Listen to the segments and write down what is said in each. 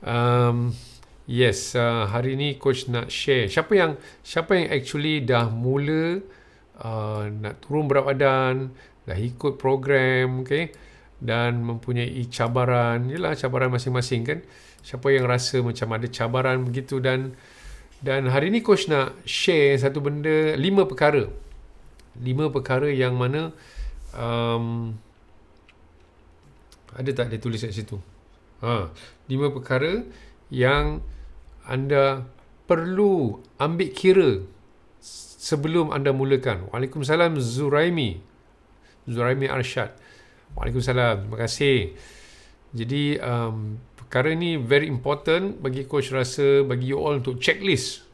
Um, yes, hari ni coach nak share. Siapa yang actually dah mula nak turun berat badan, dah ikut program, okay, dan mempunyai cabaran, yelah cabaran masing-masing kan. Siapa yang rasa macam ada cabaran begitu, dan hari ni coach nak share satu benda, 5 perkara. 5 perkara yang mana ada tak dia tulis kat situ? 5 perkara yang anda perlu ambil kira sebelum anda mulakan. Waalaikumsalam Zuraimi Arsyad. Waalaikumsalam. Terima kasih. Jadi perkara ni very important bagi coach rasa, bagi you all untuk checklist.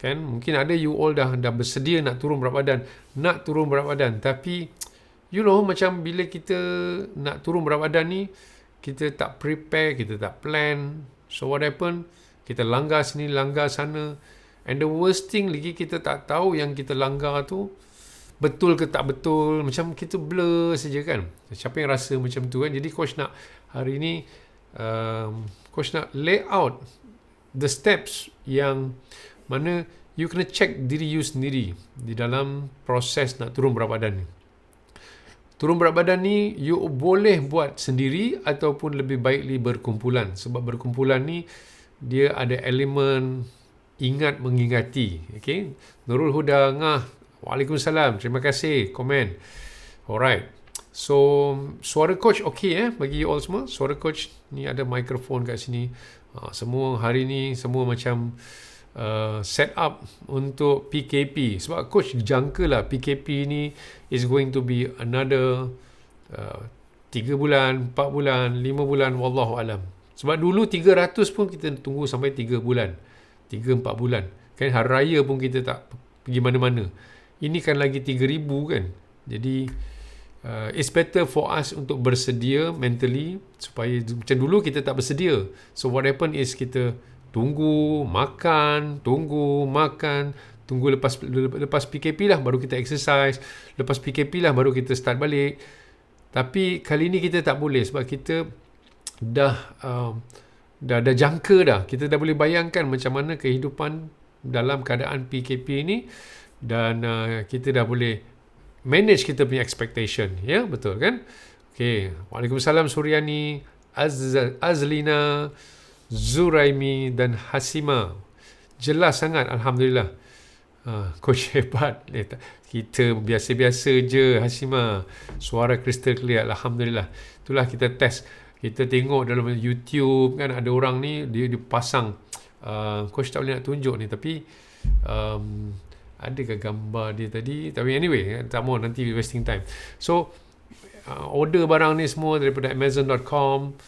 Kan? Mungkin ada you all dah bersedia nak turun berat badan, tapi you know, macam bila kita nak turun berat badan ni, kita tak prepare, kita tak plan. So what happen? Kita langgar sini, langgar sana. And the worst thing lagi, kita tak tahu yang kita langgar tu betul ke tak betul. Macam kita blur saja kan. Siapa yang rasa macam tu kan? Jadi coach nak hari ni, coach nak lay out the steps yang mana you kena check diri you sendiri di dalam proses nak turun berat badan ni. Turun berat badan ni you boleh buat sendiri ataupun lebih baik berkumpulan. Sebab berkumpulan ni dia ada elemen ingat mengingati. Okay? Nurul Huda Ngah, Waalaikumsalam. Terima kasih komen. Alright. So suara coach okay bagi you all semua. Suara coach ni ada mikrofon kat sini. Semua hari ni semua macam set up untuk PKP. Sebab coach jangka lah PKP ni is going to be another 3 bulan, 4 bulan, 5 bulan, wallahu alam. Sebab dulu 300 pun kita tunggu sampai 3 bulan, 3-4 bulan kan. Hari raya pun kita tak pergi mana-mana. Ini kan lagi 3,000 kan. Jadi it's better for us untuk bersedia mentally, supaya macam dulu kita tak bersedia. So what happen is kita tunggu makan, tunggu lepas PKP lah baru kita exercise, lepas PKP lah baru kita start balik. Tapi kali ni kita tak boleh, sebab kita dah jangka dah. Kita dah boleh bayangkan macam mana kehidupan dalam keadaan PKP ni, dan kita dah boleh manage kita punya expectation. Ya, betul kan? Okay. Waalaikumsalam Suryani, Azlina, Zuraimi dan Hasima. Jelas sangat, Alhamdulillah. Coach hebat. Kita biasa-biasa je, Hasima. Suara crystal clear, Alhamdulillah. Itulah kita test. Kita tengok dalam YouTube kan, ada orang ni dia pasang, coach tak boleh nak tunjuk ni, tapi adakah gambar dia tadi? Tapi anyway, tak mau nanti wasting time. So order barang ni semua daripada Amazon.com.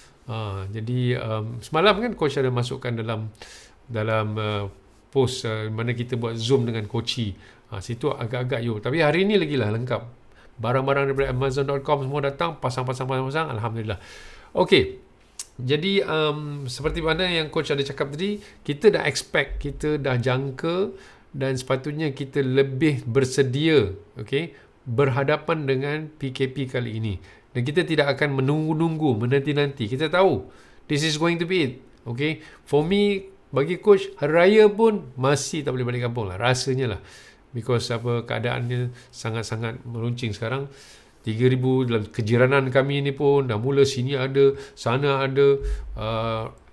Jadi semalam kan coach ada masukkan dalam post mana kita buat Zoom dengan Koci. Situ agak-agak tapi hari ni lagi lah lengkap. Barang-barang daripada Amazon.com semua datang, pasang. Alhamdulillah. Okey. Jadi seperti mana yang coach ada cakap tadi, kita dah expect, kita dah jangka, dan sepatutnya kita lebih bersedia, okey, berhadapan dengan PKP kali ini. Dan kita tidak akan menunggu-nunggu, menanti-nanti. Kita tahu this is going to be it. Okay? For me, bagi coach, hari raya pun masih tak boleh balik kampung lah. Rasanya lah. Because keadaannya sangat-sangat meruncing sekarang. 3,000 dalam kejiranan kami ni pun dah mula, sini ada, sana ada,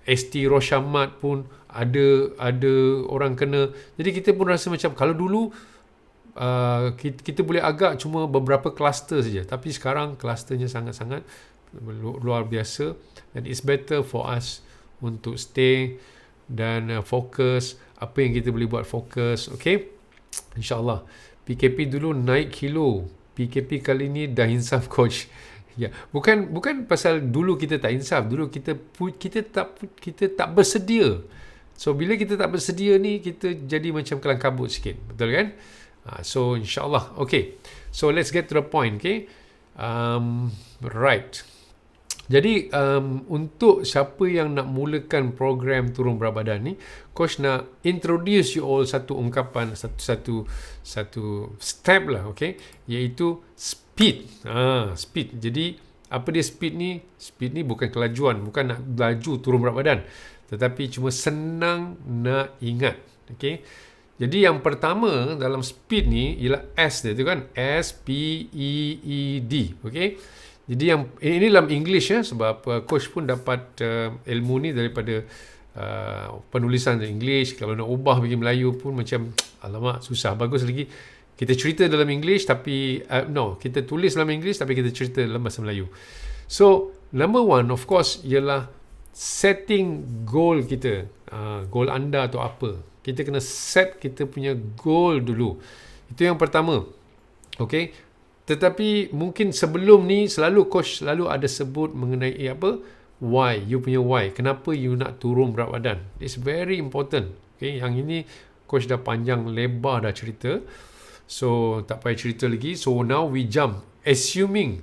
ST Roshamat pun ada orang kena. Jadi kita pun rasa macam kalau dulu kita boleh agak cuma beberapa kluster saja, tapi sekarang klusternya sangat-sangat luar biasa, dan it's better for us untuk stay dan fokus apa yang kita boleh buat, fokus. Okay, InsyaAllah. PKP dulu naik kilo, PKP kali ni dah insaf coach. Ya, bukan pasal dulu kita tak insaf, dulu kita tak bersedia. So bila kita tak bersedia ni, kita jadi macam kelang kabut sikit, betul kan? So insyaAllah. Okay, so let's get to the point. Okay, right. Jadi untuk siapa yang nak mulakan program turun berat badan ni, coach nak introduce you all satu ungkapan, satu step lah, okay, iaitu speed. Speed. Jadi apa dia speed ni? Speed ni bukan kelajuan, bukan nak laju turun berat badan, tetapi cuma senang nak ingat. Okay. Jadi yang pertama dalam speed ni ialah S dia tu kan, S-P-E-E-D. Okay. Jadi yang ini dalam English ya, sebab coach pun dapat ilmu ni daripada penulisan English. Kalau nak ubah bagi Melayu pun macam alamak susah. Bagus lagi kita cerita dalam English tapi kita tulis dalam English tapi kita cerita dalam bahasa Melayu. So number one of course ialah setting goal kita. Goal anda tu apa? Kita kena set kita punya goal dulu. Itu yang pertama. Okay. Tetapi mungkin sebelum ni coach selalu ada sebut mengenai apa? Why. You punya why. Kenapa you nak turun berat badan? It's very important. Okay. Yang ini coach dah panjang lebar dah cerita. So tak payah cerita lagi. So now we jump. Assuming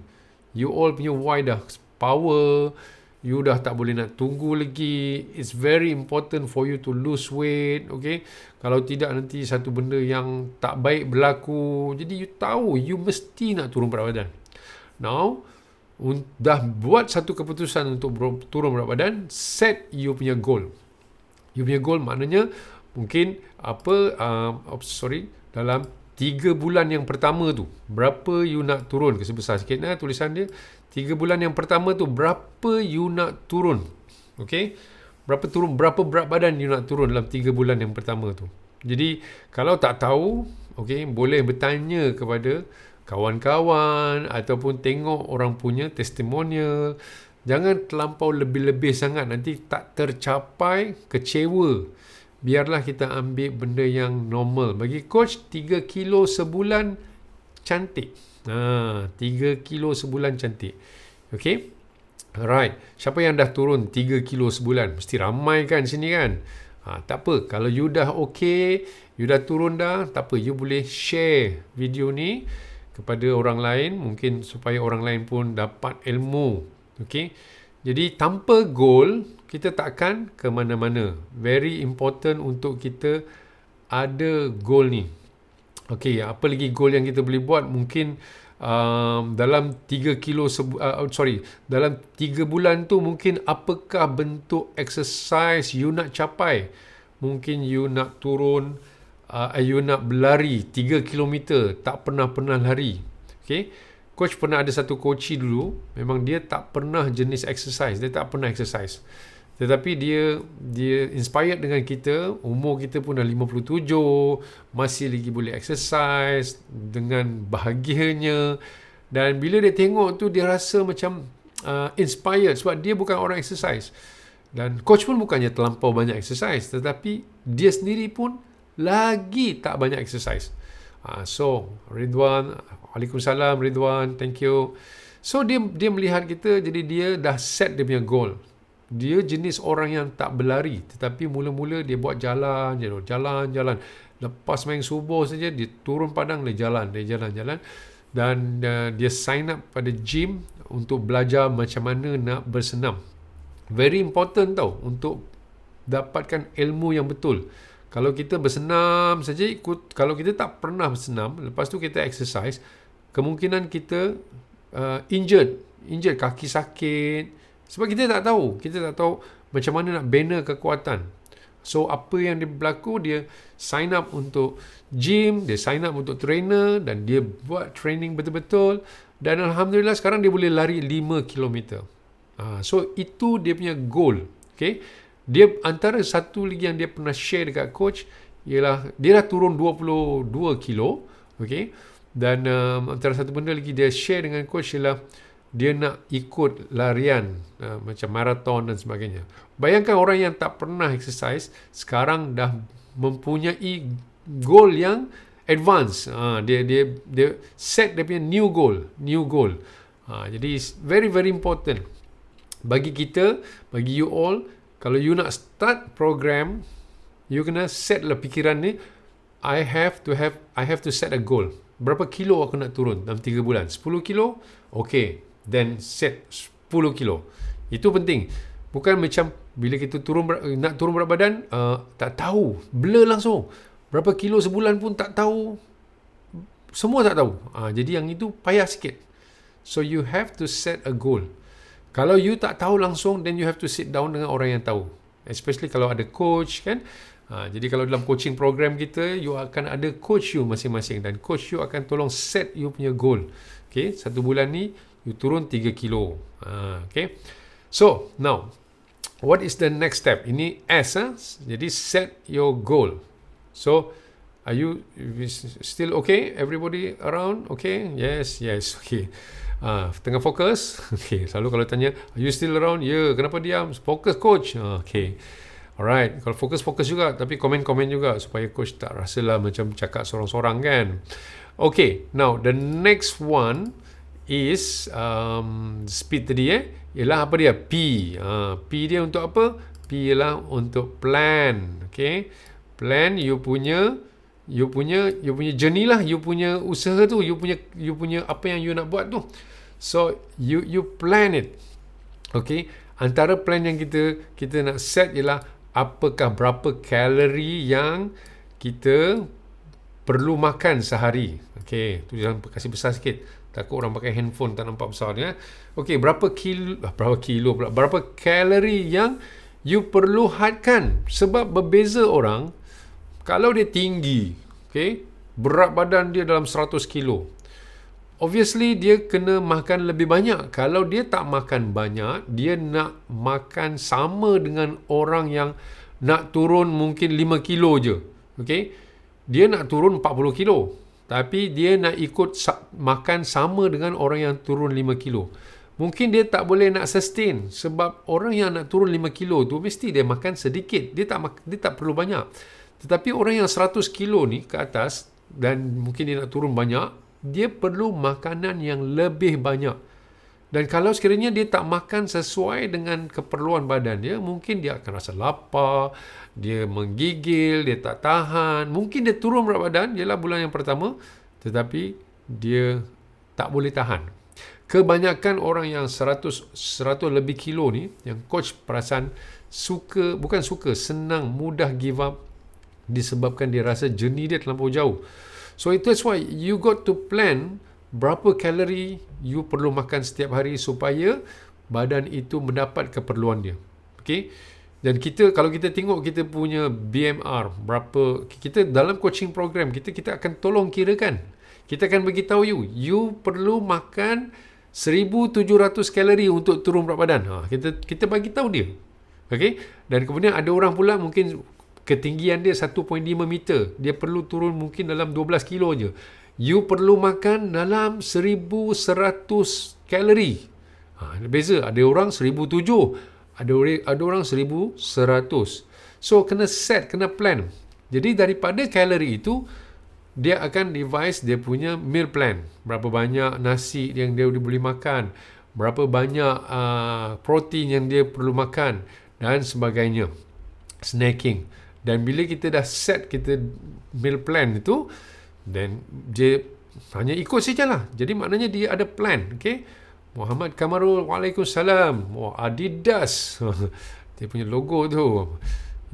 you all punya why dah power, you dah tak boleh nak tunggu lagi. It's very important for you to lose weight. Okay. Kalau tidak nanti satu benda yang tak baik berlaku. Jadi you tahu you mesti nak turun berat badan. Now dah buat satu keputusan untuk turun berat badan, set you punya goal. You punya goal maknanya mungkin dalam 3 bulan yang pertama tu berapa you nak turun. Kasi besar sikit tulisan dia. 3 bulan yang pertama tu berapa you nak turun. Okay. Berapa berat badan you nak turun dalam 3 bulan yang pertama tu. Jadi kalau tak tahu, okay, boleh bertanya kepada kawan-kawan ataupun tengok orang punya testimonial. Jangan terlampau lebih-lebih sangat, nanti tak tercapai, kecewa. Biarlah kita ambil benda yang normal. Bagi coach 3 kilo sebulan cantik. 3 kilo sebulan cantik. Okay. Alright. Siapa yang dah turun 3 kilo sebulan? Mesti ramai kan sini kan? Tak apa. Kalau you dah okay, you dah turun dah, tak apa. You boleh share video ni kepada orang lain. Mungkin supaya orang lain pun dapat ilmu. Okay. Jadi tanpa goal, kita takkan ke mana-mana. Very important untuk kita ada goal ni. Okay. Apa lagi goal yang kita boleh buat? Mungkin dalam 3 dalam 3 bulan tu mungkin apakah bentuk exercise you nak capai. Mungkin you nak turun, you nak berlari 3 km, tak pernah lari. Okay. Coach pernah ada satu coach dulu, memang dia tak pernah jenis exercise, dia tak pernah exercise. Tetapi dia inspired dengan kita, umur kita pun dah 57, masih lagi boleh exercise dengan bahagianya. Dan bila dia tengok tu, dia rasa macam inspired sebab dia bukan orang exercise. Dan coach pun bukannya terlampau banyak exercise, tetapi dia sendiri pun lagi tak banyak exercise. So, Ridwan, Waalaikumsalam Ridwan, thank you. So, dia melihat kita, jadi dia dah set dia punya goal. Dia jenis orang yang tak berlari, tetapi mula-mula dia buat jalan. Lepas main subuh saja dia turun padang, dia jalan. Dan dia sign up pada gym untuk belajar macam mana nak bersenam. Very important tau untuk dapatkan ilmu yang betul. Kalau kita bersenam saja, kalau kita tak pernah bersenam, lepas tu kita exercise, kemungkinan kita injured, kaki sakit. Sebab kita tak tahu macam mana nak bina kekuatan. So apa yang dia berlaku, dia sign up untuk gym, dia sign up untuk trainer dan dia buat training betul-betul. Dan Alhamdulillah sekarang dia boleh lari 5 km. So itu dia punya goal. Okay? Dia antara satu lagi yang dia pernah share dekat coach ialah dia dah turun 22 kilo. Okay? Dan antara satu benda lagi dia share dengan coach ialah dia nak ikut larian macam maraton dan sebagainya. Bayangkan orang yang tak pernah exercise sekarang dah mempunyai goal yang advance. Dia set dia punya new goal. Jadi very very important bagi kita, bagi you all. Kalau you nak start program, you kena set lah pikiran ni. I have to set a goal. Berapa kilo aku nak turun dalam 3 bulan? 10 kilo? Okay. Then set 10 kilo. Itu penting. Bukan macam bila kita nak turun berat badan, tak tahu. Blur langsung. Berapa kilo sebulan pun tak tahu. Semua tak tahu. Jadi yang itu payah sikit. So you have to set a goal. Kalau you tak tahu langsung, then you have to sit down dengan orang yang tahu. especially kalau ada coach kan. Jadi kalau dalam coaching program kita, you akan ada coach you masing-masing, dan coach you akan tolong set you punya goal. Okay, 1 bulan ni you turun 3 kilo. Okay, so now what is the next step? Ini S. Jadi set your goal. So are you still okay? Everybody around? Okay? Yes. Okay. Tengah fokus? Okay. Selalu kalau tanya, are you still around? Ya. Kenapa diam? Fokus coach. Okay. Alright. Kalau fokus juga, tapi komen-komen juga supaya coach tak rasalah macam cakap sorang-sorang kan. Okay. Now the next one is speed tadi ialah apa dia? P. P dia untuk apa? P ialah untuk plan. Okay. Plan you punya journey lah, you punya usaha tu, you punya apa yang you nak buat tu. So you plan it. Okay. Antara plan yang kita nak set ialah apakah berapa kalori yang kita perlu makan sehari. Okay. Tu jangan kasih besar sikit. Takut orang pakai handphone tak nampak besar dia. Okay, berapa kalori yang you perlu hadkan. Sebab berbeza orang, kalau dia tinggi, okay, berat badan dia dalam 100 kilo, obviously dia kena makan lebih banyak. Kalau dia tak makan banyak, dia nak makan sama dengan orang yang nak turun mungkin 5 kilo je. Okay, dia nak turun 40 kilo. Tapi dia nak ikut makan sama dengan orang yang turun 5 kilo. Mungkin dia tak boleh nak sustain. Sebab orang yang nak turun 5 kilo tu mesti dia makan sedikit. Dia tak perlu banyak. Tetapi orang yang 100 kilo ni ke atas, dan mungkin dia nak turun banyak, dia perlu makanan yang lebih banyak. Dan kalau sekiranya dia tak makan sesuai dengan keperluan badan dia, mungkin dia akan rasa lapar, dia menggigil, dia tak tahan. Mungkin dia turun berat badan, ialah bulan yang pertama, tetapi dia tak boleh tahan. Kebanyakan orang yang 100 lebih kilo ni, yang coach perasan senang, mudah give up, disebabkan dia rasa journey dia terlampau jauh. So that's why you got to plan berapa kalori you perlu makan setiap hari supaya badan itu mendapat keperluan dia. Okay? Dan kalau kita tengok kita punya BMR, berapa, kita dalam coaching program, kita akan tolong kirakan. Kita akan bagi tahu you perlu makan 1,700 kalori untuk turun berat badan. Kita bagi tahu dia. Okay? Dan kemudian ada orang pula mungkin ketinggian dia 1.5 meter. Dia perlu turun mungkin dalam 12 kilo je. You perlu makan dalam 1,100 kalori. Beza. Ada orang 1,007. Ada orang 1,100. So, kena set, kena plan. Jadi, daripada kalori itu, dia akan devise dia punya meal plan. Berapa banyak nasi yang dia boleh makan. Berapa banyak protein yang dia perlu makan. Dan sebagainya. Snacking. Dan bila kita dah set kita meal plan itu, then dia hanya ikut sajalah. Jadi maknanya dia ada plan. Okay? Muhammad Kamarul, Waalaikumsalam. Adidas. Dia punya logo tu.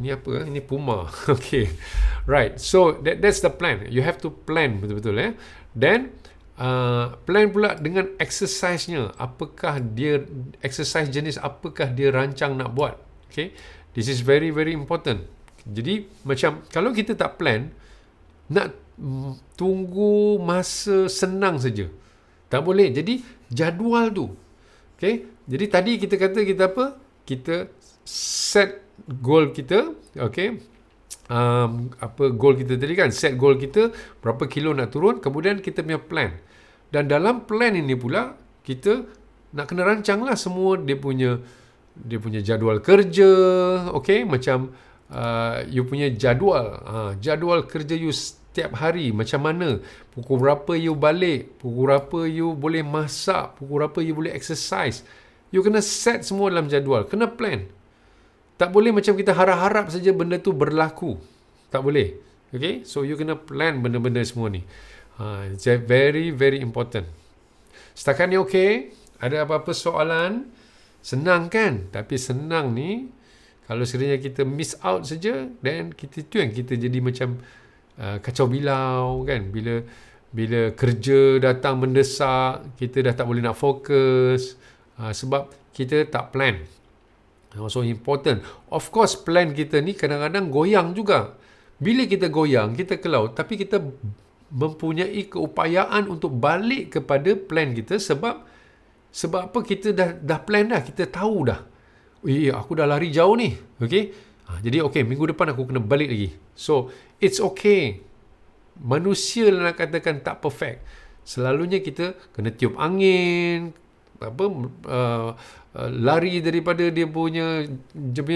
Ini apa? Ini Puma. Okay. Right. So that's the plan. You have to plan betul-betul. Then plan pula dengan exercise-nya. Apakah dia exercise jenis apakah dia rancang nak buat. Okay. This is very very important. Jadi macam kalau kita tak plan, nak tunggu masa senang saja. Tak boleh. Jadi jadual tu. Okay. Jadi tadi kita kata kita apa? Kita set goal kita. Okay. Apa goal kita tadi kan? Set goal kita berapa kilo nak turun. Kemudian kita punya plan. Dan dalam plan ini pula kita nak kena rancang lah semua dia punya jadual kerja. Okay. Macam you punya jadual kerja you setiap hari macam mana, pukul berapa you balik, pukul berapa you boleh masak, pukul berapa you boleh exercise. You kena set semua dalam jadual, kena plan. Tak boleh macam kita harap-harap saja benda tu berlaku. Tak boleh. Okay, so you kena plan benda-benda semua ni. It's very very important. Setakat ni okay? Ada apa-apa soalan? Senang kan? Tapi senang ni kalau sekiranya kita miss out saja, then tu yang kita jadi macam kacau bilau kan. Bila kerja datang mendesak, kita dah tak boleh nak fokus sebab kita tak plan. So important. Of course, plan kita ni kadang-kadang goyang juga. Bila kita goyang, kita ke laut, tapi kita mempunyai keupayaan untuk balik kepada plan kita sebab apa, kita dah plan dah, kita tahu dah. Aku dah lari jauh ni. Okay? Jadi minggu depan aku kena balik lagi. So, it's okay. Manusia nak katakan tak perfect. Selalunya kita kena tiup angin, lari daripada dia punya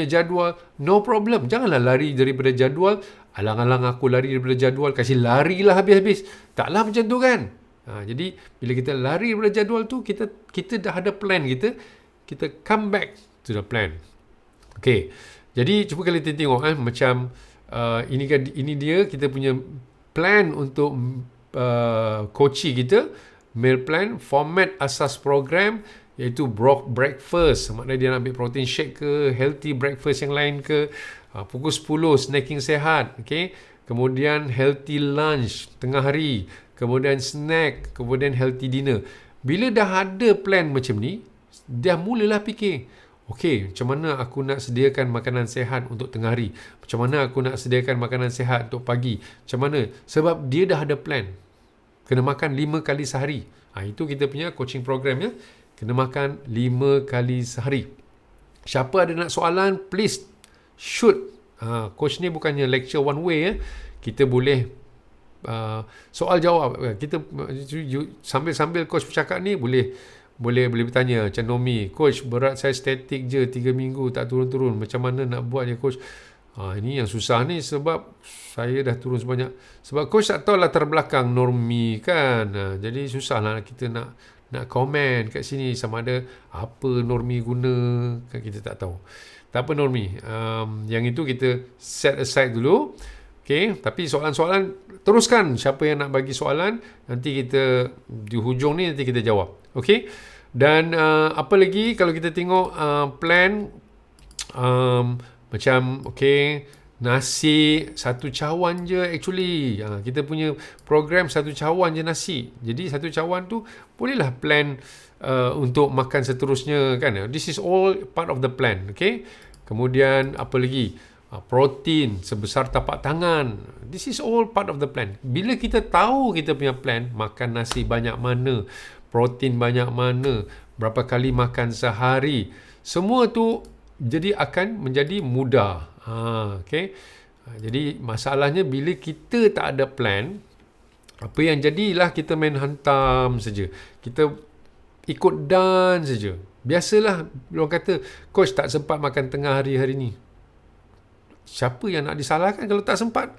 jadual. No problem. Janganlah lari daripada jadual. Alang-alang aku lari daripada jadual, kasih larilah habis-habis. Taklah macam tu kan. Jadi bila kita lari daripada jadual tu, kita dah ada plan kita come back to the plan. Okay. Jadi cuba kali kita tengok macam ini dia kita punya plan untuk coaching kita. Meal plan, format asas program, iaitu breakfast, maknanya dia nak ambil protein shake ke, healthy breakfast yang lain ke, pukul 10 snacking sehat, okay? Kemudian healthy lunch tengah hari, kemudian snack, kemudian healthy dinner. Bila dah ada plan macam ni, dah mulalah fikir, okay, macam mana aku nak sediakan makanan sehat untuk tengah hari, macam mana aku nak sediakan makanan sehat untuk pagi, macam mana, sebab dia dah ada plan. Kena makan 5 kali sehari. Itu kita punya coaching program ya. Kena makan 5 kali sehari. Siapa ada nak soalan, please shoot. Coach ni bukannya lecture one way ya. Kita boleh soal jawab. Kita sambil coach bercakap ni boleh bertanya macam Nomi, coach berat saya statik je 3 minggu tak turun-turun. Macam mana nak buat ya coach? Ini yang susah ni sebab saya dah turun sebanyak. Sebab coach tak tahu latar belakang Normi kan. Jadi susah lah kita nak komen kat sini sama ada apa Normi guna kan, kita tak tahu. Tak apa Normi. Yang itu kita set aside dulu. Okay. Tapi soalan-soalan teruskan. Siapa yang nak bagi soalan, nanti kita di hujung ni nanti kita jawab. Okay. Dan apa lagi kalau kita tengok plan macam nasi satu cawan je actually. Kita punya program satu cawan je nasi. Jadi satu cawan tu bolehlah plan untuk makan seterusnya kan. This is all part of the plan. Okay. Kemudian apa lagi? Protein sebesar tapak tangan. This is all part of the plan. Bila kita tahu kita punya plan, makan nasi banyak mana, protein banyak mana, berapa kali makan sehari, semua tu jadi akan menjadi mudah. Okay. Jadi masalahnya bila kita tak ada plan, apa yang jadilah kita main hantam saja. Kita ikut dan saja. Biasalah orang kata, coach tak sempat makan tengah hari ni. Siapa yang nak disalahkan kalau tak sempat?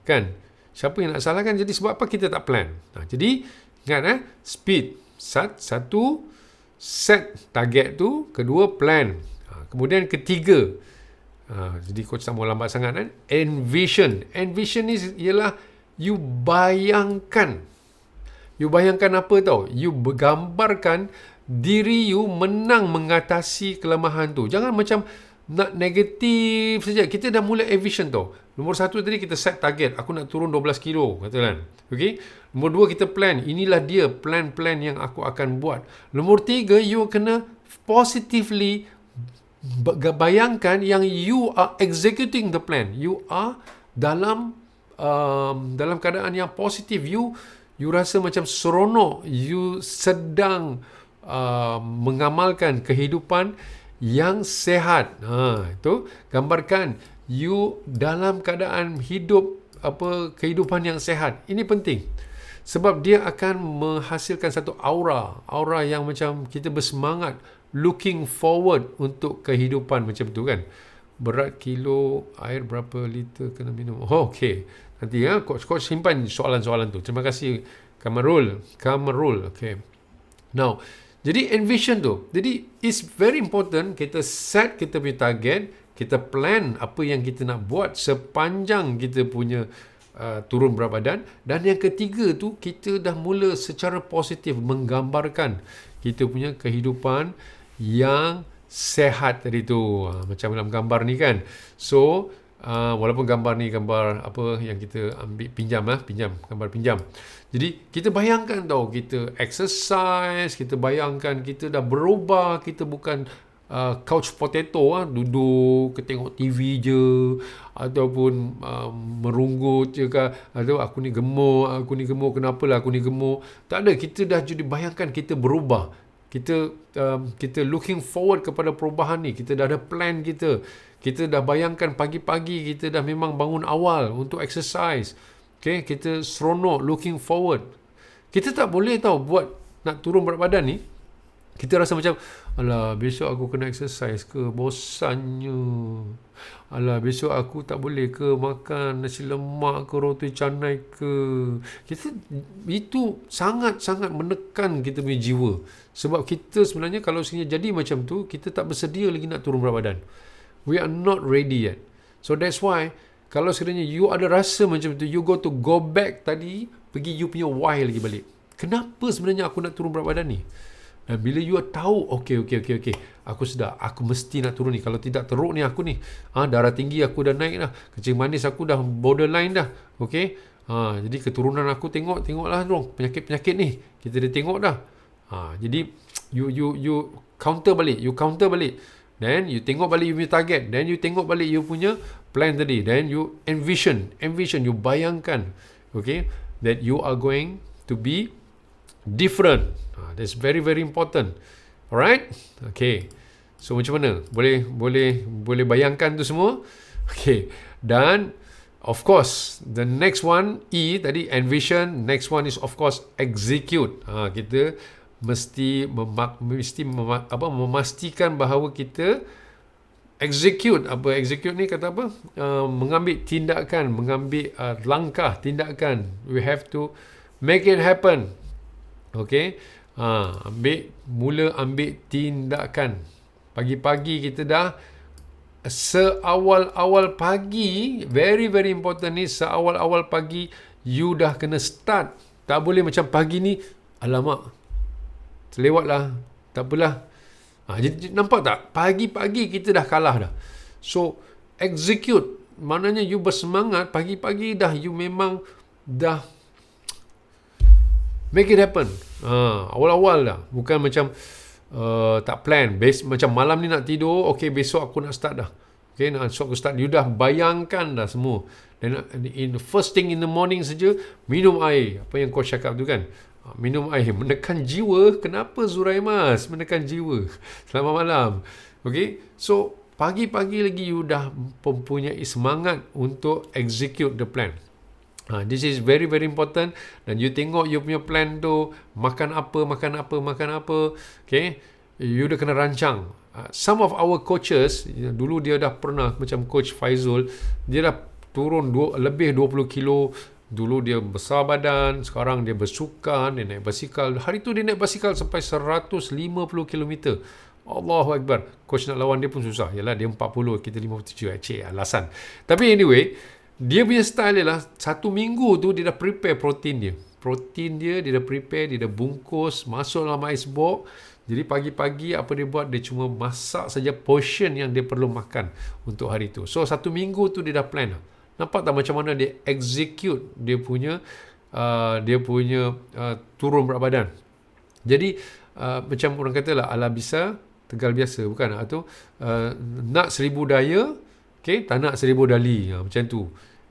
Kan? Siapa yang nak salahkan? Jadi sebab apa kita tak plan? Jadi ingat speed. Satu, set target tu. Kedua, plan. Kemudian ketiga, jadi coach tak mau lambat sangat kan? Envision ni ialah you bayangkan. You bayangkan apa tau? You bergambarkan diri you menang mengatasi kelemahan tu. Jangan macam nak negatif saja. Kita dah mula envision tau. Nombor 1 tadi kita set target. Aku nak turun 12 kilo. Kata kan? Okay? Nombor 2 kita plan. Inilah dia plan-plan yang aku akan buat. Nombor 3 you kena positively bayangkan yang you are executing the plan. You are dalam keadaan yang positif. You rasa macam seronok. You sedang mengamalkan kehidupan yang sehat. Itu gambarkan you dalam keadaan hidup kehidupan yang sehat. Ini penting. Sebab dia akan menghasilkan satu aura yang macam kita bersemangat, looking forward untuk kehidupan macam tu kan. Berat kilo, air berapa liter kena minum. Okey. Nanti coach simpan soalan-soalan tu. Terima kasih Kamarul. Okay. Now, jadi envision tu. Jadi it's very important kita set kita punya target, kita plan apa yang kita nak buat sepanjang kita punya turun berat badan. Dan yang ketiga tu, kita dah mula secara positif menggambarkan kita punya kehidupan yang sehat tadi tu. Macam dalam gambar ni kan. So, walaupun gambar ni gambar apa yang kita ambil gambar pinjam. Jadi kita bayangkan tau, kita exercise, kita bayangkan kita dah berubah, kita bukan couch potato, duduk tengok TV je, ataupun merunggut je ke, atau aku ni gemuk, kenapalah aku ni gemuk. Tak ada, kita dah jadi bayangkan kita berubah. Kita looking forward kepada perubahan ni. Kita dah ada plan kita. Kita dah bayangkan pagi-pagi kita dah memang bangun awal untuk exercise. Okay, kita seronok looking forward. Kita tak boleh tahu buat nak turun berat badan ni. Kita rasa macam, alah besok aku kena exercise ke, bosannya. Alah besok aku tak boleh ke makan nasi lemak ke, roti canai ke. Itu sangat-sangat menekan kita punya jiwa. Sebab kita sebenarnya kalau sebenarnya jadi macam tu, kita tak bersedia lagi nak turun berat badan. We are not ready yet. So that's why, kalau sekiranya you ada rasa macam tu, you go back tadi, pergi you punya why lagi balik. Kenapa sebenarnya aku nak turun berat badan ni? Dan bila you tahu, okay, aku sedar, aku mesti nak turun ni. Kalau tidak teruk ni aku ni. Darah tinggi aku dah naik dah. Kencing manis aku dah borderline dah. Okay. Jadi keturunan aku tengoklah dong. Penyakit-penyakit ni. Kita dah tengok dah. Jadi, you counter balik. Then, you tengok balik you punya target. Then, you tengok balik you punya plan tadi. Then, you envision, you bayangkan. Okay. That you are going to be different. That's very, very important. Alright? Okay. So, macam mana? Boleh bayangkan tu semua? Okay. Dan, of course, the next one, E tadi, envision. Next one is, of course, execute. Kita mesti memastikan bahawa kita execute. Execute ni kata apa? Mengambil tindakan, mengambil langkah, tindakan. We have to make it happen. Okay. Ambil tindakan. Pagi-pagi kita dah, seawal-awal pagi, very, very important ni, seawal-awal pagi, you dah kena start. Tak boleh macam pagi ni, alamak, terlewat lah, tak apalah. Jadi, nampak tak? Pagi-pagi kita dah kalah dah. So, execute. Maknanya you bersemangat, pagi-pagi dah, you memang dah make it happen. Awal-awal dah. Bukan macam tak plan. Macam malam ni nak tidur, okay, besok aku nak start dah. Okay, besok aku start. You dah bayangkan dah semua. Dan in the first thing in the morning saja, minum air. Apa yang kau cakap tu kan? Minum air. Menekan jiwa. Kenapa Zuraimas menekan jiwa? Selamat malam. Okay, so pagi-pagi lagi you dah mempunyai semangat untuk execute the plan. This is very, very important. Dan you tengok you punya plan tu, makan apa. Okay, you dah kena rancang. Some of our coaches, dulu dia dah pernah, macam Coach Faizul, dia dah turun lebih 20 kilo. Dulu dia besar badan, sekarang dia bersukan, dia naik basikal. Hari tu dia naik basikal sampai 150 km. Allahu Akbar. Coach nak lawan dia pun susah. Yalah, dia 40, kita 57. Alasan. Tapi anyway, dia punya style dia lah, 1 minggu tu dia dah prepare protein dia. Dia dah prepare, dia dah bungkus, masuk dalam icebox. Jadi pagi-pagi apa dia buat, dia cuma masak saja portion yang dia perlu makan untuk hari tu. So 1 minggu tu dia dah plan. Nampak tak macam mana dia execute dia punya turun berat badan. Jadi macam orang kata lah, ala bisa tegal biasa, bukan? Atau nak 1000 daya, okay, tak nak 1000 dali, macam tu.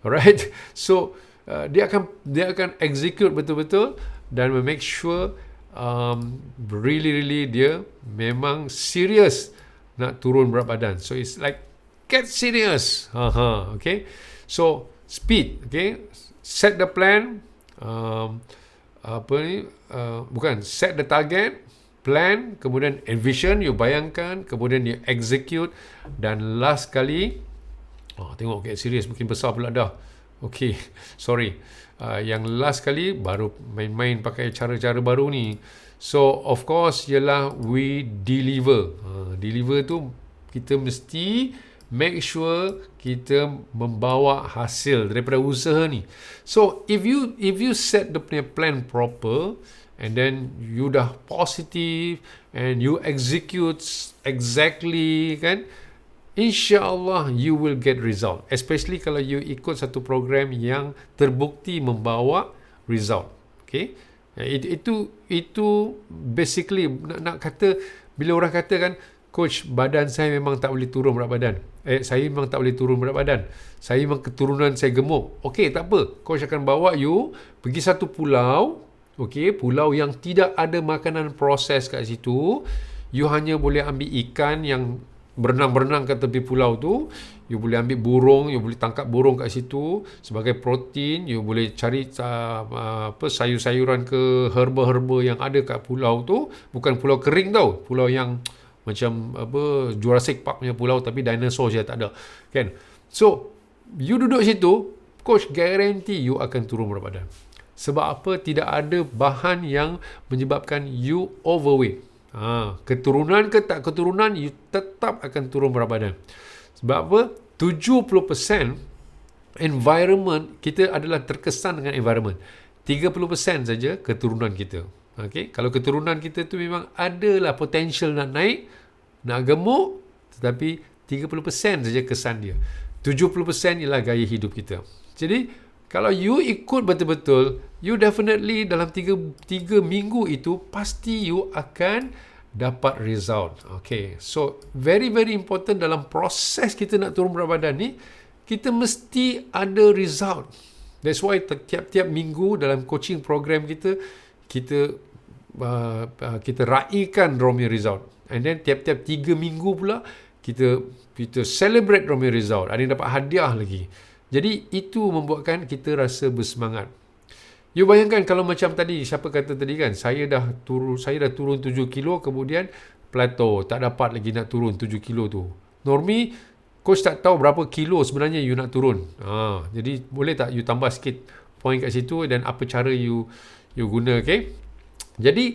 Alright. So dia akan execute betul-betul dan make sure really dia memang serius nak turun berat badan. So it's like get serious. Okay. So speed, okay. Set the plan. Set the target, plan, kemudian envision, you bayangkan, kemudian you execute, dan last kali, tengok get serious, makin besar pula dah. Okay, sorry. Yang last kali, baru main-main pakai cara-cara baru ni. So, of course, ialah we deliver. Deliver tu, kita mesti make sure kita membawa hasil daripada usaha ni. So, if you set the plan proper, and then you dah positive, and you execute exactly, kan, InsyaAllah you will get result. Especially kalau you ikut satu program yang terbukti membawa result. Okay. Itu basically nak kata, bila orang kata kan, coach, badan saya memang tak boleh turun berat badan. Saya memang tak boleh turun berat badan. Saya memang keturunan saya gemuk. Okey, tak apa. Coach akan bawa you pergi satu pulau. Okey, pulau yang tidak ada makanan proses kat situ. You hanya boleh ambil ikan yang berenang-berenang kat tepi pulau tu. You boleh ambil burung, you boleh tangkap burung kat situ sebagai protein. You boleh cari sayur-sayuran ke herba-herba yang ada kat pulau tu. Bukan pulau kering tau, pulau yang macam Jurassic Park punya pulau tapi dinosaur je tak ada. Kan? So, you duduk situ, coach guarantee you akan turun berat badan. Sebab apa? Tidak ada bahan yang menyebabkan you overweight. Keturunan ke tak keturunan, you tetap akan turun berat badan. Sebab apa? 70% environment kita adalah terkesan dengan environment. 30% saja keturunan kita. Okay? Kalau keturunan kita tu memang adalah potential nak naik, nak gemuk, tetapi 30% saja kesan dia. 70% ialah gaya hidup kita. Jadi, kalau you ikut betul-betul, you definitely dalam 3 minggu itu, pasti you akan dapat result. Okay. So, very, very important dalam proses kita nak turun berat badan ni, kita mesti ada result. That's why tiap-tiap minggu dalam coaching program kita raikan Romeo result. And then tiap-tiap 3 minggu pula kita celebrate Romeo result. Ada yang dapat hadiah lagi. Jadi itu membuatkan kita rasa bersemangat. You bayangkan kalau macam tadi, siapa kata tadi kan, saya dah turun 7 kilo, kemudian plateau, tak dapat lagi nak turun 7 kilo tu. Normally coach tak tahu berapa kilo sebenarnya you nak turun. Jadi boleh tak you tambah sikit point kat situ dan apa cara you guna, okay? Jadi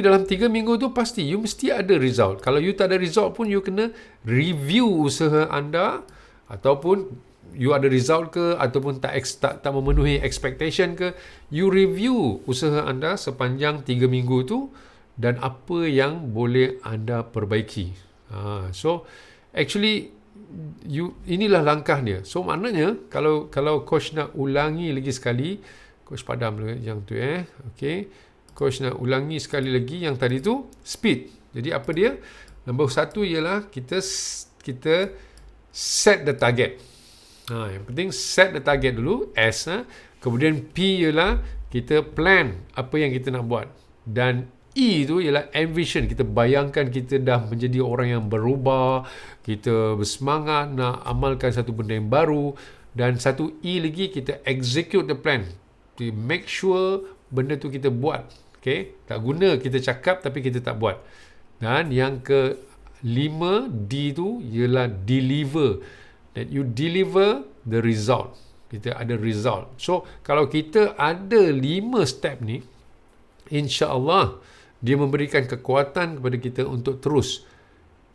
dalam 3 minggu tu pasti you mesti ada result. Kalau you tak ada result pun, you kena review usaha anda, ataupun you ada result ke ataupun tak memenuhi expectation ke, you review usaha anda sepanjang 3 minggu tu dan apa yang boleh anda perbaiki. So actually inilah langkah dia. So maknanya kalau coach nak ulangi lagi sekali, coach padam yang tu okey. Coach nak ulangi sekali lagi yang tadi tu, speed. Jadi apa dia? Nombor 1 ialah kita set the target. Yang penting set the target dulu, S. Kemudian P ialah kita plan apa yang kita nak buat. Dan E tu ialah envision. Kita bayangkan kita dah menjadi orang yang berubah, kita bersemangat nak amalkan satu benda yang baru. Dan satu E lagi, kita execute the plan. To make sure benda tu kita buat. Okay? Tak guna kita cakap tapi kita tak buat. Dan yang ke-5, D tu ialah deliver. That you deliver the result. Kita ada result. So, kalau kita ada 5 step ni, insya-Allah dia memberikan kekuatan kepada kita untuk terus.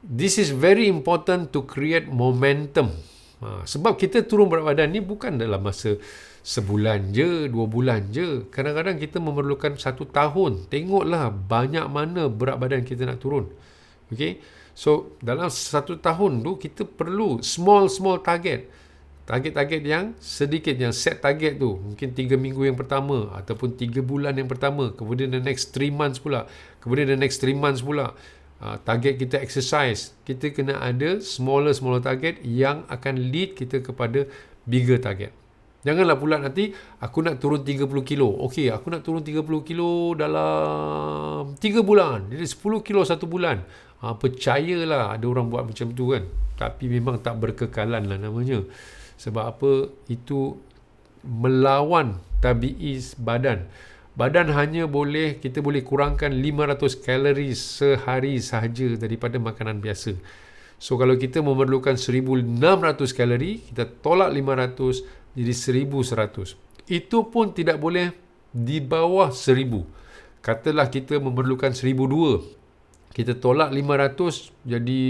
This is very important to create momentum. Sebab kita turun berat badan ni bukan dalam masa sebulan je, 2 bulan je. Kadang-kadang kita memerlukan 1 tahun. Tengoklah banyak mana berat badan kita nak turun. Okay? So, dalam 1 tahun tu, kita perlu small target. Target-target yang sedikit, yang set target tu. Mungkin 3 minggu yang pertama, ataupun 3 bulan yang pertama. Kemudian the next 3 months pula. Kemudian the next 3 months pula. Target kita exercise. Kita kena ada smaller target yang akan lead kita kepada bigger target. Janganlah pula nanti aku nak turun 30 kilo. Okey, aku nak turun 30 kilo dalam 3 bulan. Jadi 10 kilo 1 bulan. Percayalah ada orang buat macam tu kan. Tapi memang tak berkekalan lah namanya. Sebab apa? Itu melawan tabi'i badan. Badan hanya kita boleh kurangkan 500 kalori sehari sahaja daripada makanan biasa. So kalau kita memerlukan 1600 kalori, kita tolak 500 jadi 1100. Itu pun tidak boleh di bawah 1000. Katalah kita memerlukan 1002. Kita tolak 500 jadi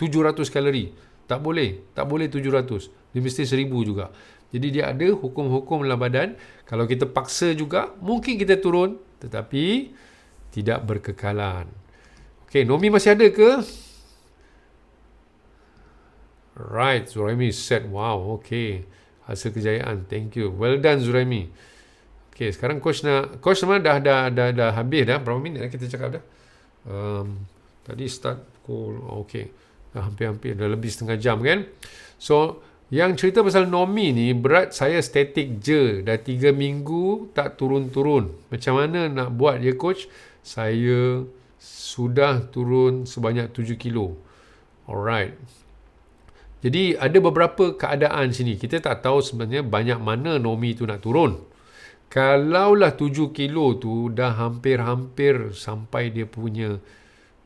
700 kalori. Tak boleh 700. Dia mesti 1000 juga. Jadi dia ada hukum-hukum dalam badan. Kalau kita paksa juga, mungkin kita turun, tetapi tidak berkekalan. Okey, Nomi masih ada ke? Right, Zuraimi said, wow, okay. Hasil kejayaan, thank you. Well done, Zuraimi. Okay, sekarang coach nama dah habis dah. Berapa minit dah kita cakap dah? Tadi start pukul, okey. Dah hampir-hampir, dah lebih setengah jam kan. So, yang cerita pasal Nomi ni, berat saya statik je. Dah 3 minggu tak turun-turun. Macam mana nak buat ya coach? Saya sudah turun sebanyak 7 kilo. Alright. Jadi ada beberapa keadaan sini. Kita tak tahu sebenarnya banyak mana Nomi tu nak turun. Kalaulah 7 kilo tu dah hampir-hampir sampai dia punya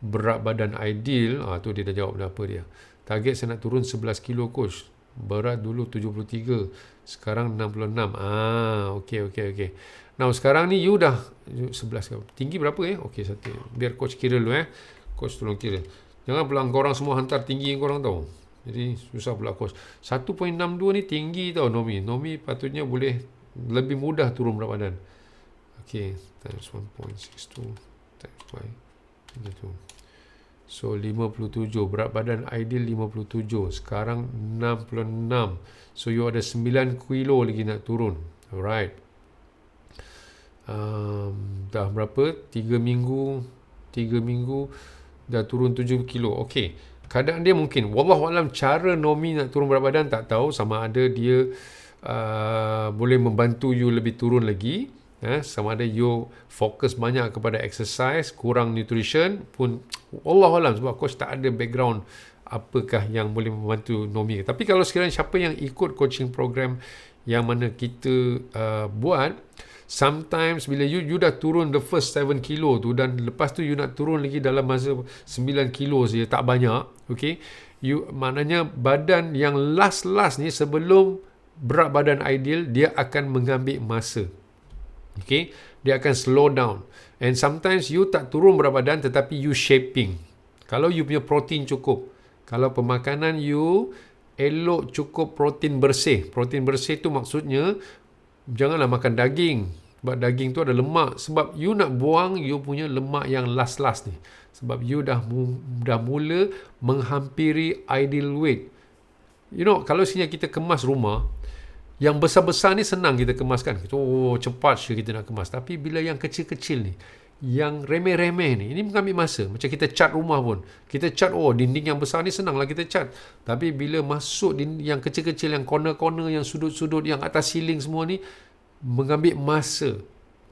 berat badan ideal, tu dia dah jawab dah apa dia. Target saya nak turun 11 kilo coach. Berat dulu 73, sekarang 66. Okey. Now sekarang ni you dah 11 ke? Tinggi berapa Okey, satu. Biar coach kira dulu Coach tolong kira. Jangan pula korang semua hantar tinggi yang korang tahu. Jadi susah pula coach. 1.62 ni tinggi tau Nomi. Nomi patutnya boleh lebih mudah turun berat badan. Okey, times 1.62 times 5. Gitu. So 57, berat badan ideal 57, sekarang 66. So you ada 9 kilo lagi nak turun. Alright. Dah berapa? 3 minggu dah turun 7 kilo. Okey. Keadaan dia mungkin, wallahualam, cara Nomi nak turun berat badan tak tahu sama ada dia boleh membantu you lebih turun lagi. Sama ada you fokus banyak kepada exercise, kurang nutrition pun, wallahualam, sebab coach tak ada background apakah yang boleh membantu Nomi. Tapi kalau sekiranya siapa yang ikut coaching program yang mana kita buat, sometimes bila you dah turun the first 7 kilo tu dan lepas tu you nak turun lagi dalam masa 9 kilo saja, tak banyak, okay, you, maknanya badan yang last ni sebelum berat badan ideal, dia akan mengambil masa. Okay, dia akan slow down. And sometimes you tak turun berat badan tetapi you shaping. Kalau you punya protein cukup, kalau pemakanan you elok cukup protein bersih. Protein bersih tu maksudnya janganlah makan daging. Sebab daging tu ada lemak. Sebab you nak buang you punya lemak yang last ni. Sebab you dah mula menghampiri ideal weight. You know, kalau sebenarnya kita kemas rumah, yang besar-besar ni senang kita kemaskan. Cepat je kita nak kemas. Tapi bila yang kecil-kecil ni, yang remeh-remeh ni, ini mengambil masa. Macam kita cat rumah pun. Kita cat, dinding yang besar ni senanglah kita cat. Tapi bila masuk yang kecil-kecil, yang corner-corner, yang sudut-sudut, yang atas ceiling semua ni, mengambil masa.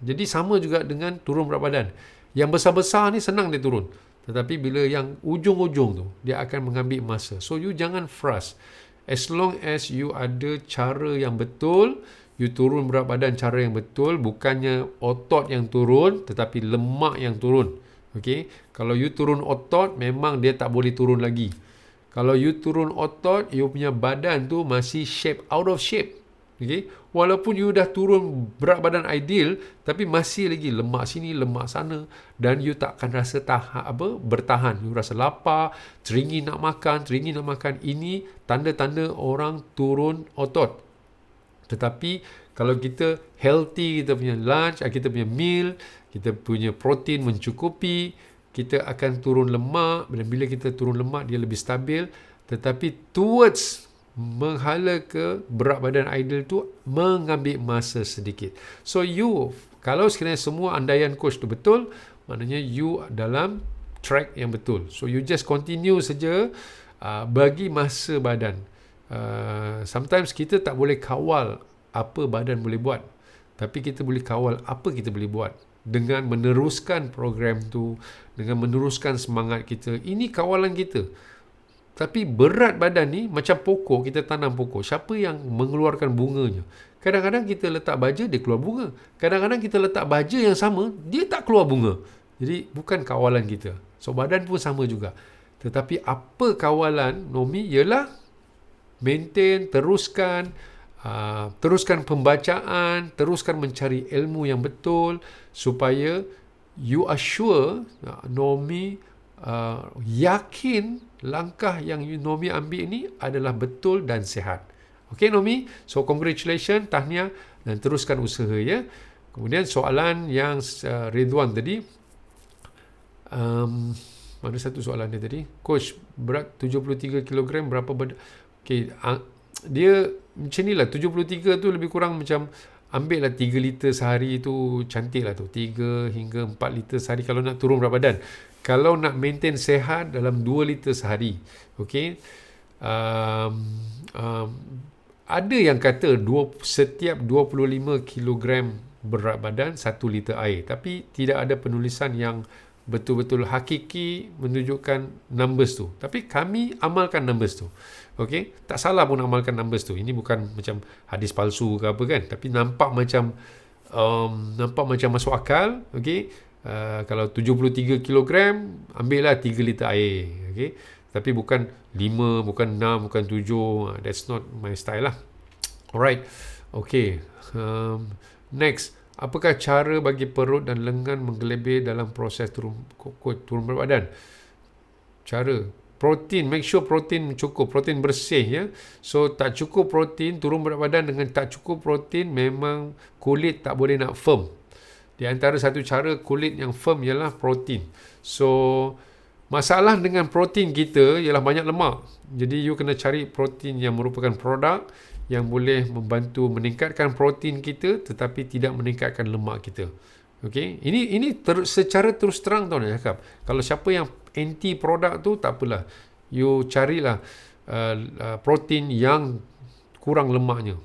Jadi sama juga dengan turun berat badan. Yang besar-besar ni senang dia turun. Tetapi bila yang ujung-ujung tu, dia akan mengambil masa. So you jangan frust. As long as you ada cara yang betul, you turun berat badan cara yang betul, bukannya otot yang turun tetapi lemak yang turun. Okay? Kalau you turun otot, memang dia tak boleh turun lagi. Kalau you turun otot, you punya badan tu masih out of shape. Okay? Walaupun you dah turun berat badan ideal, tapi masih lagi lemak sini, lemak sana, dan you tak akan rasa bertahan. You rasa lapar, teringin nak makan. Ini tanda-tanda orang turun otot. Tetapi kalau kita healthy, kita punya lunch, kita punya meal, kita punya protein mencukupi, kita akan turun lemak. Dan bila kita turun lemak, dia lebih stabil. Tetapi towards menghala ke berat badan ideal tu mengambil masa sedikit. So you, kalau sekiranya semua andaian coach tu betul, maknanya you dalam track yang betul. So you just continue saja, bagi masa badan. Sometimes kita tak boleh kawal apa badan boleh buat, tapi kita boleh kawal apa kita boleh buat dengan meneruskan program tu, dengan meneruskan semangat kita. Ini kawalan kita. Tapi berat badan ni macam pokok, kita tanam pokok. Siapa yang mengeluarkan bunganya? Kadang-kadang kita letak baja, dia keluar bunga. Kadang-kadang kita letak baja yang sama, dia tak keluar bunga. Jadi bukan kawalan kita. So badan pun sama juga. Tetapi apa kawalan Nomi ialah maintain, teruskan pembacaan, teruskan mencari ilmu yang betul supaya you are sure Nomi yakin langkah yang Nomi ambil ni adalah betul dan sihat. Okay Nomi, so congratulations, tahniah, dan teruskan usaha ya. Kemudian soalan yang Ridwan tadi, mana satu soalan dia tadi? Coach, berat 73 kg berapa badan? Okay, dia macam ni lah, 73 tu lebih kurang macam ambil lah 3 liter sehari tu, cantik lah tu, 3 hingga 4 liter sehari kalau nak turun berat badan. kalau nak maintain sehat dalam 2 liter sehari. Okey. Um, um, ada yang kata setiap 25 kilogram berat badan 1 liter air, tapi tidak ada penulisan yang betul-betul hakiki menunjukkan numbers tu. Tapi kami amalkan numbers tu. Okey, tak salah pun amalkan numbers tu. Ini bukan macam hadis palsu ke apa kan, tapi nampak macam masuk akal. Okey, kalau 73 kilogram, ambillah 3 liter air. Okey, tapi bukan 5, bukan 6, bukan 7. That's not my style lah. Alright. Okey. Next, apakah cara bagi perut dan lengan menggelebih dalam proses turun berat badan? Cara protein, make sure protein cukup, protein bersih ya. So tak cukup protein, turun berat badan dengan tak cukup protein, memang kulit tak boleh nak firm. Di antara satu cara kulit yang firm ialah protein. So masalah dengan protein kita ialah banyak lemak. Jadi you kena cari protein yang merupakan produk yang boleh membantu meningkatkan protein kita tetapi tidak meningkatkan lemak kita. Okey, ini secara terus terang tau nak cakap. Kalau siapa yang anti produk tu, tak apalah. You carilah protein yang kurang lemaknya.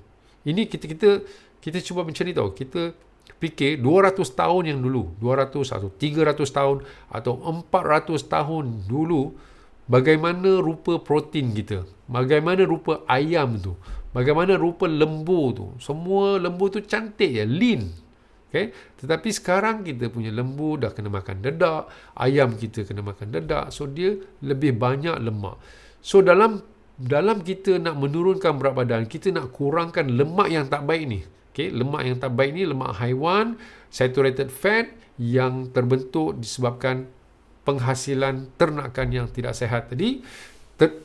Ini kita cuba mencari tahu. Kita fikir 200 tahun yang dulu, 200 atau 300 tahun atau 400 tahun dulu, bagaimana rupa protein kita, bagaimana rupa ayam tu, bagaimana rupa lembu tu. Semua lembu tu cantik je, lean. Okay? Tetapi sekarang kita punya lembu dah kena makan dedak, ayam kita kena makan dedak, so dia lebih banyak lemak. So dalam kita nak menurunkan berat badan, kita nak kurangkan lemak yang tak baik ni. Okay? Lemak yang tak baik ni, lemak haiwan, saturated fat yang terbentuk disebabkan penghasilan ternakan yang tidak sehat tadi,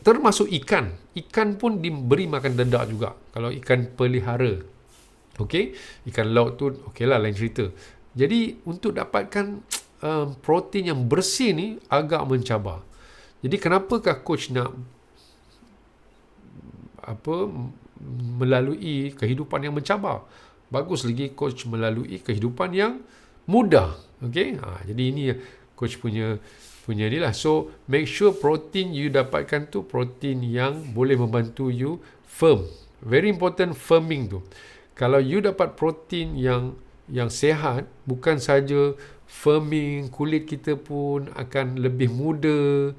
termasuk ikan. Ikan pun diberi makan dedak juga kalau ikan pelihara. Okey, ikan laut tu okeylah, lain cerita. Jadi untuk dapatkan protein yang bersih ni agak mencabar. Jadi kenapakah coach nak melalui kehidupan yang mencabar? Bagus lagi coach melalui kehidupan yang mudah. Okey, jadi ini coach punya ni lah. So make sure protein you dapatkan tu protein yang boleh membantu you firm. Very important, firming tu. Kalau you dapat protein yang sehat, bukan saja firming, kulit kita pun akan lebih muda.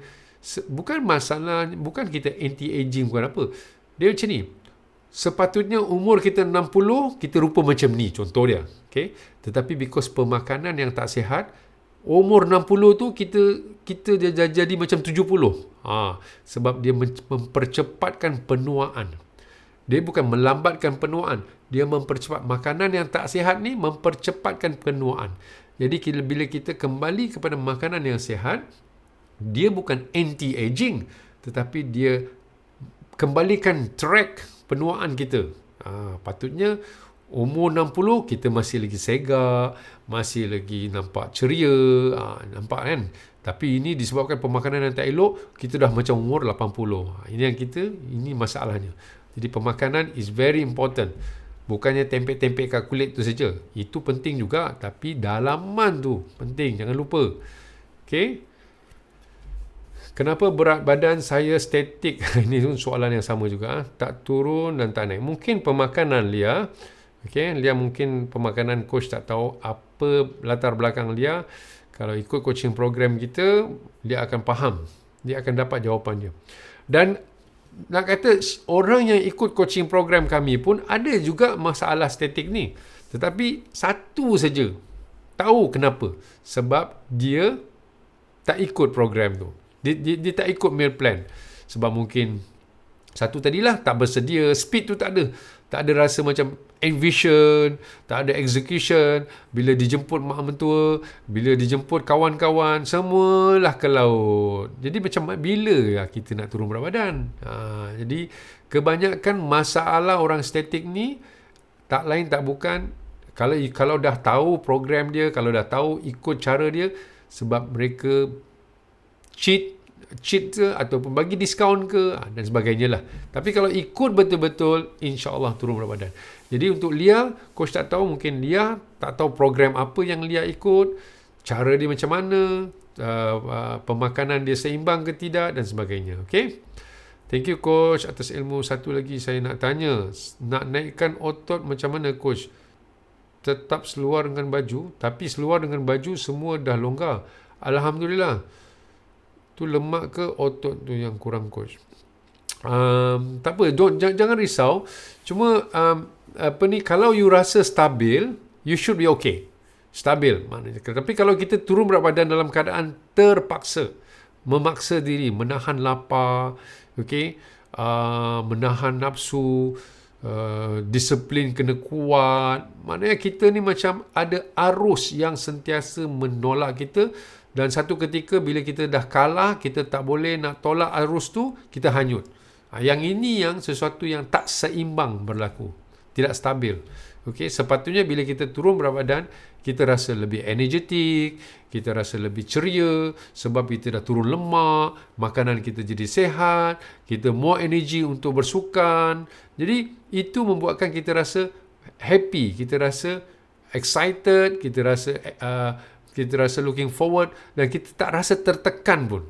Bukan masalah, bukan kita anti-aging, bukan apa. Dia macam ni. Sepatutnya umur kita 60, kita rupa macam ni, contoh dia. Okay? Tetapi because pemakanan yang tak sihat, umur 60 tu kita jadi macam 70. Sebab dia mempercepatkan penuaan. Dia bukan melambatkan penuaan, dia mempercepat. Makanan yang tak sihat ni mempercepatkan penuaan. Jadi bila kita kembali kepada makanan yang sihat, dia bukan anti-aging, tetapi dia kembalikan track penuaan kita. Patutnya umur 60 kita masih lagi segar, masih lagi nampak ceria, nampak kan? Tapi ini disebabkan pemakanan yang tak elok, kita dah macam umur 80. Ini masalahnya. Jadi pemakanan is very important. Bukannya tempek-tempek kat kulit tu saja. Itu penting juga, tapi dalaman tu penting, jangan lupa. Okay? Kenapa berat badan saya statik? Ini soalan yang sama juga. Tak turun dan tak naik. Mungkin pemakanan Lia. Okay? Lia mungkin pemakanan coach tak tahu apa latar belakang Lia. Kalau ikut coaching program kita, dia akan faham. Dia akan dapat jawapannya. Dan nak kata orang yang ikut coaching program kami pun ada juga masalah statik ni. Tetapi satu saja tahu kenapa. Sebab dia tak ikut program tu. Dia tak ikut meal plan. Sebab mungkin satu tadilah tak bersedia, speed tu tak ada. Tak ada rasa macam envision, tak ada execution. Bila dijemput mak mentua, bila dijemput kawan-kawan, semualah ke laut. Jadi macam bila kita nak turun berat badan? Jadi kebanyakan masalah orang statik ni tak lain tak bukan, kalau dah tahu program dia, kalau dah tahu ikut cara dia, sebab mereka cheat ke ataupun bagi diskaun ke dan sebagainya lah. Tapi kalau ikut betul-betul, insya-Allah turun berat badan. Jadi untuk Lia, coach tak tahu, mungkin Lia tak tahu program apa yang Lia ikut, cara dia macam mana. pemakanan dia seimbang ke tidak dan sebagainya. Okay? Thank you coach atas ilmu. Satu lagi saya nak tanya, nak naikkan otot macam mana coach? Tetap seluar dengan baju, tapi seluar dengan baju semua dah longgar. Alhamdulillah. Tu lemak ke otot tu yang kurang coach? Tak apa, jangan risau. Cuma kalau you rasa stabil, you should be okay. Stabil maknanya. Tapi kalau kita turun berat badan dalam keadaan terpaksa, memaksa diri, menahan lapar, okay, menahan nafsu, disiplin kena kuat, maknanya kita ni macam ada arus yang sentiasa menolak kita, dan satu ketika bila kita dah kalah, kita tak boleh nak tolak arus tu, kita hanyut. Yang ini yang sesuatu yang tak seimbang berlaku, tidak stabil. Okay, sepatutnya bila kita turun berat badan, kita rasa lebih energetik, kita rasa lebih ceria sebab kita dah turun lemak, makanan kita jadi sehat, kita more energy untuk bersukan. Jadi itu membuatkan kita rasa happy, kita rasa excited, kita rasa looking forward, dan kita tak rasa tertekan pun.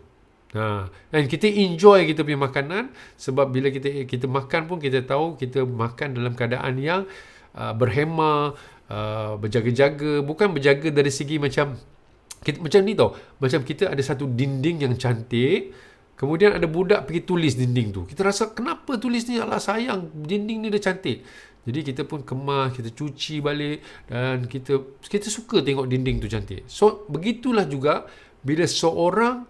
Dan kita enjoy kita punya makanan, sebab bila kita makan pun kita tahu kita makan dalam keadaan yang berhemah, berjaga-jaga. Bukan berjaga dari segi macam ni tau, macam kita ada satu dinding yang cantik, kemudian ada budak pergi tulis dinding tu. Kita rasa kenapa tulis ni, alah sayang, dinding ni dah cantik. Jadi kita pun kemas, kita cuci balik, dan kita suka tengok dinding tu cantik. So begitulah juga bila seorang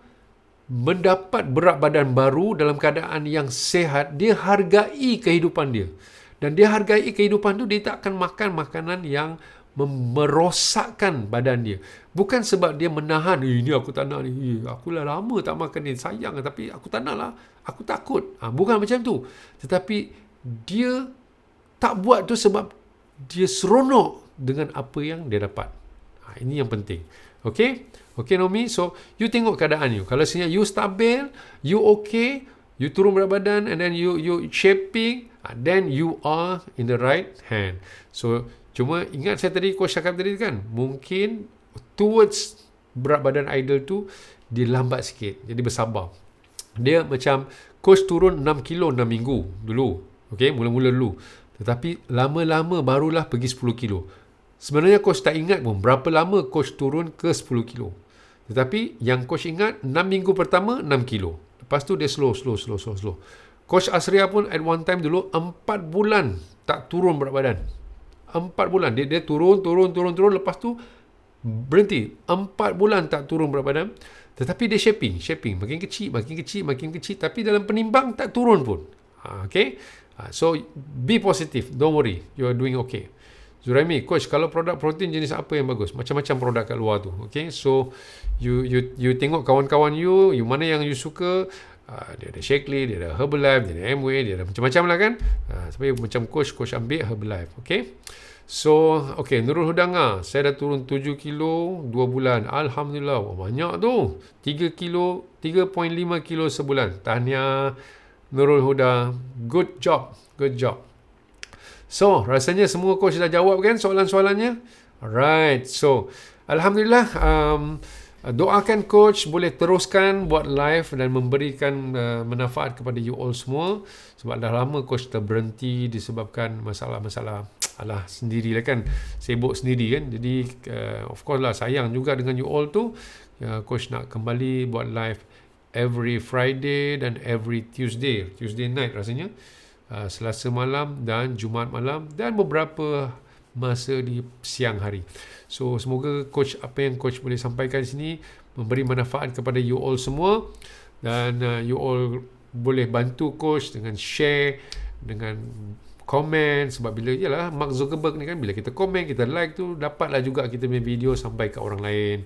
mendapat berat badan baru dalam keadaan yang sehat, dia hargai kehidupan dia. Dan dia hargai kehidupan tu, dia tak akan makan makanan yang merosakkan badan dia. Bukan sebab dia menahan, ini aku tak nak ni, aku lah lama tak makan ni, sayang tapi aku tak nak lah, aku takut. Bukan macam tu. Tetapi dia tak buat tu sebab dia seronok dengan apa yang dia dapat. Ini yang penting. Okay? Okay Nomi, so you tengok keadaan you. Kalau sebenarnya you stabil, you okay, you turun berat badan, and then you shaping, then you are in the right hand. So cuma ingat saya tadi, coach cakap tadi kan, mungkin towards berat badan ideal tu dia lambat sikit, jadi bersabar. Dia macam coach turun 6 kilo 6 minggu dulu, okay, mula-mula dulu, tetapi lama-lama barulah pergi 10 kilo. Sebenarnya coach tak ingat pun berapa lama coach turun ke 10 kilo, tetapi yang coach ingat 6 minggu pertama 6 kilo, lepas tu dia slow. Coach Asria pun at one time dulu 4 bulan tak turun berat badan. 4 bulan. Dia turun. Lepas tu berhenti. 4 bulan tak turun berat badan. Tetapi dia shaping. Makin kecil. Tapi dalam penimbang tak turun pun. Okay. So, be positive. Don't worry. You are doing okay. Zuraimi, coach, kalau produk protein jenis apa yang bagus? Macam-macam produk kat luar tu. Okay. So, you tengok kawan-kawan you mana yang you suka. Dia ada Shakely, dia ada Herbalife, dia ada Amway, dia ada macam-macam lah kan. Tapi macam coach ambil Herbalife. Okay. So, okay, Nurul Hudanga, saya dah turun 7 kilo 2 bulan. Alhamdulillah. Banyak tu. 3 kilo, 3.5 kilo sebulan. Tahniah Nurul Huda. Good job. So, rasanya semua coach dah jawab kan soalan-soalannya? Alright. So, Alhamdulillah, doakan coach boleh teruskan buat live dan memberikan manfaat kepada you all semua, sebab dah lama coach terberhenti disebabkan masalah-masalah sendirilah kan, sibuk sendiri kan. Jadi of course lah, sayang juga dengan you all tu. Coach nak kembali buat live every Friday dan every Tuesday night rasanya, Selasa malam dan Jumaat malam, dan beberapa masa di siang hari. So semoga coach, apa yang coach boleh sampaikan di sini memberi manfaat kepada you all semua, dan you all boleh bantu coach dengan share, dengan komen, sebab bila Mark Zuckerberg ni kan, bila kita komen, kita like tu, dapatlah juga kita punya video sampai ke orang lain.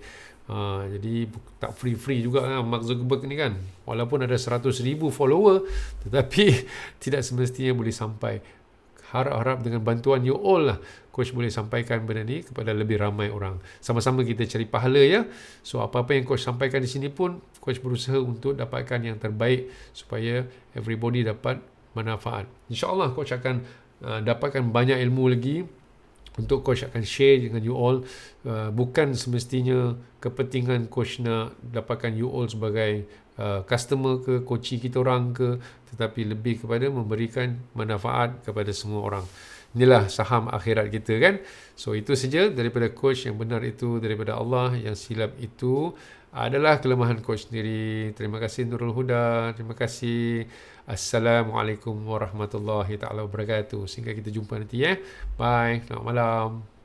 Jadi tak free juga lah Mark Zuckerberg ni kan, walaupun ada 100,000 follower, tetapi tidak semestinya boleh sampai. Harap-harap dengan bantuan you all lah, coach boleh sampaikan benda ni kepada lebih ramai orang. Sama-sama kita cari pahala ya. So apa-apa yang coach sampaikan di sini pun, coach berusaha untuk dapatkan yang terbaik supaya everybody dapat manfaat. InsyaAllah coach akan dapatkan banyak ilmu lagi untuk coach akan share dengan you all. Bukan semestinya kepentingan coach nak dapatkan you all sebagai customer ke, coachee kita orang ke, tetapi lebih kepada memberikan manfaat kepada semua orang. Inilah saham akhirat kita kan. So itu saja daripada coach. Yang benar itu daripada Allah, yang silap itu adalah kelemahan coach sendiri. Terima kasih Nurul Huda. Terima kasih. Assalamualaikum warahmatullahi taala wabarakatuh. Sehingga kita jumpa nanti. Bye. Selamat malam.